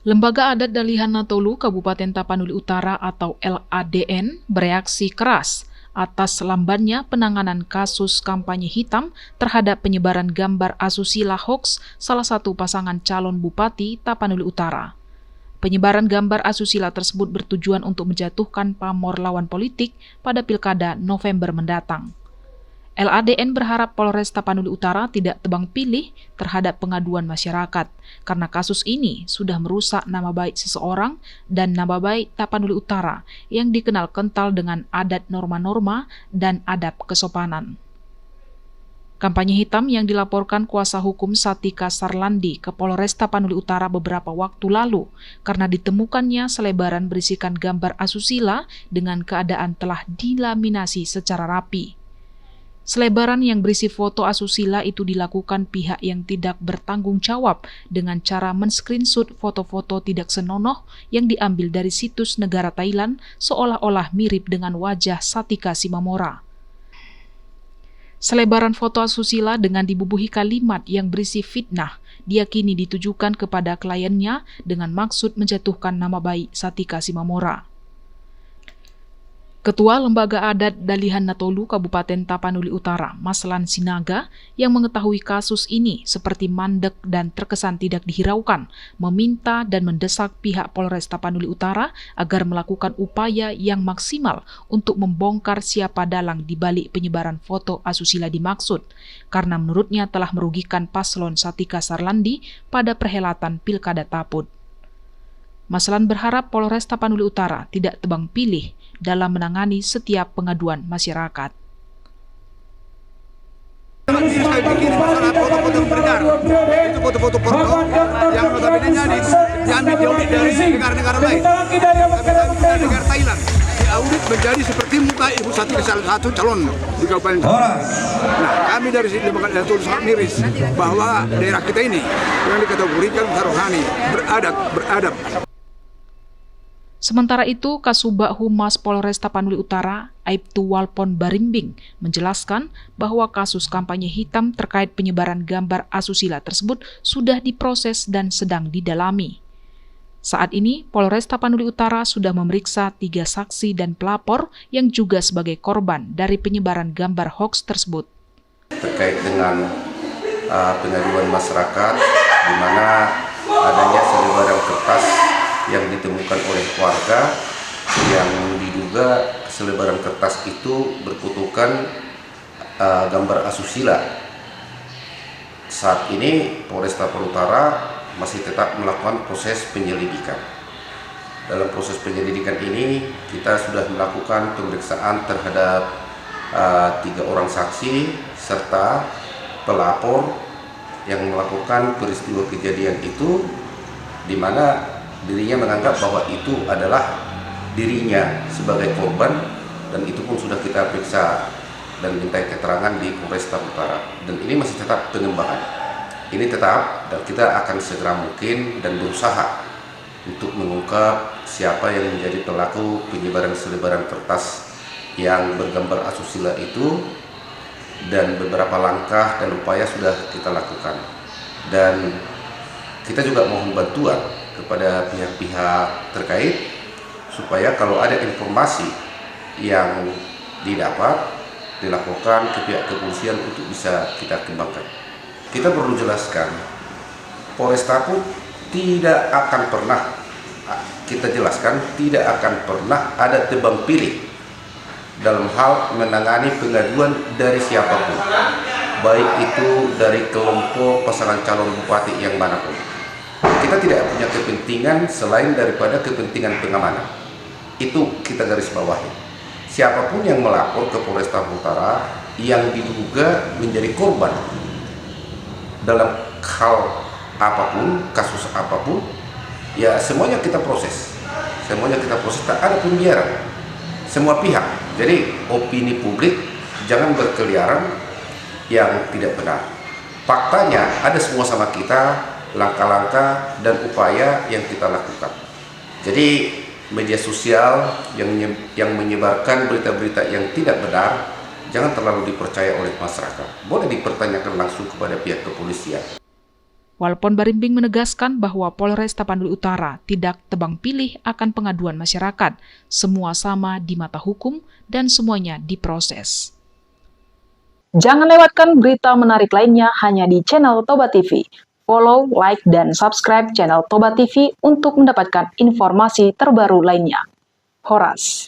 Lembaga Adat Dalihan Natolu Kabupaten Tapanuli Utara atau LADN bereaksi keras atas lambannya penanganan kasus kampanye hitam terhadap penyebaran gambar asusila hoax salah satu pasangan calon Bupati Tapanuli Utara. Penyebaran gambar asusila tersebut bertujuan untuk menjatuhkan pamor lawan politik pada Pilkada November mendatang. LADN berharap Polres Tapanuli Utara tidak tebang pilih terhadap pengaduan masyarakat, karena kasus ini sudah merusak nama baik seseorang dan nama baik Tapanuli Utara yang dikenal kental dengan adat norma-norma dan adab kesopanan. Kampanye hitam yang dilaporkan kuasa hukum Satika Sarlandi ke Polres Tapanuli Utara beberapa waktu lalu karena ditemukannya selebaran berisikan gambar asusila dengan keadaan telah dilaminasi secara rapi. Selebaran yang berisi foto asusila itu dilakukan pihak yang tidak bertanggung jawab dengan cara men-screenshot foto-foto tidak senonoh yang diambil dari situs negara Thailand seolah-olah mirip dengan wajah Satika Simamora. Selebaran foto asusila dengan dibubuhi kalimat yang berisi fitnah diyakini ditujukan kepada kliennya dengan maksud menjatuhkan nama baik Satika Simamora. Ketua Lembaga Adat Dalihan Natolu Kabupaten Tapanuli Utara, Maslan Sinaga, yang mengetahui kasus ini seperti mandek dan terkesan tidak dihiraukan, meminta dan mendesak pihak Polres Tapanuli Utara agar melakukan upaya yang maksimal untuk membongkar siapa dalang di balik penyebaran foto asusila dimaksud, karena menurutnya telah merugikan paslon Satika Sarlandi pada perhelatan Pilkada Tapud. Maslan berharap Polres Tapanuli Utara tidak tebang pilih dalam menangani setiap pengaduan masyarakat. Saya bikin masalah foto-foto beredar, itu foto-foto porno yang notabene diambil diaudit dari negara-negara lain, negara Thailand, diaudit menjadi seperti muka Ibu Satika salah satu calon di Kabupaten. Nah, kami dari Lembaga Adat Natolu sangat miris bahwa daerah kita ini yang dikategorikan rohani, beradab. Sementara itu, Kasubag Humas Polres Tapanuli Utara, Aibtu Walpon Barimbing, menjelaskan bahwa kasus kampanye hitam terkait penyebaran gambar asusila tersebut sudah diproses dan sedang didalami. Saat ini, Polres Tapanuli Utara sudah memeriksa 3 saksi dan pelapor yang juga sebagai korban dari penyebaran gambar hoax tersebut. Terkait dengan pengaduan masyarakat, di mana adanya selebaran kertas yang ditemukan oleh warga yang diduga selebaran kertas itu berfotokan gambar asusila. Saat ini Polres Tapanuli Utara masih tetap melakukan proses penyelidikan. Dalam proses penyelidikan ini kita sudah melakukan pemeriksaan terhadap 3 orang saksi serta pelapor yang melakukan peristiwa kejadian itu, di mana dirinya menganggap bahwa itu adalah dirinya sebagai korban, dan itu pun sudah kita periksa dan minta keterangan di Polres Tapanuli Utara, dan ini masih tetap pengembangan. Ini tetap, dan kita akan segera mungkin dan berusaha untuk mengungkap siapa yang menjadi pelaku penyebaran selebaran kertas yang bergambar asusila itu, dan beberapa langkah dan upaya sudah kita lakukan, dan kita juga mohon bantuan kepada pihak-pihak terkait supaya kalau ada informasi yang didapat dilaporkan ke pihak kepolisian untuk bisa kita kembangkan. Kita perlu jelaskan, Polres Tapud tidak akan pernah, kita jelaskan, tidak akan pernah ada tebang pilih dalam hal menangani pengaduan dari siapapun, baik itu dari kelompok pasangan calon bupati yang manapun. Kita tidak punya kepentingan selain daripada kepentingan pengamanan. Itu kita garis bawahi. Siapapun yang melapor ke Polres Tapanuli Utara yang diduga menjadi korban dalam hal apapun, kasus apapun, ya semuanya kita proses. Semuanya kita proses, tak ada pembiaran. Semua pihak. Jadi opini publik jangan berkeliaran yang tidak benar. Faktanya ada semua sama kita, langkah-langkah dan upaya yang kita lakukan. Jadi media sosial yang menyebarkan berita-berita yang tidak benar jangan terlalu dipercaya oleh masyarakat. Boleh dipertanyakan langsung kepada pihak kepolisian. Walaupun Barimbing menegaskan bahwa Polres Tapanuli Utara tidak tebang pilih akan pengaduan masyarakat, semua sama di mata hukum dan semuanya diproses. Jangan lewatkan berita menarik lainnya hanya di channel Toba TV. Follow, like, dan subscribe channel Toba TV untuk mendapatkan informasi terbaru lainnya. Horas.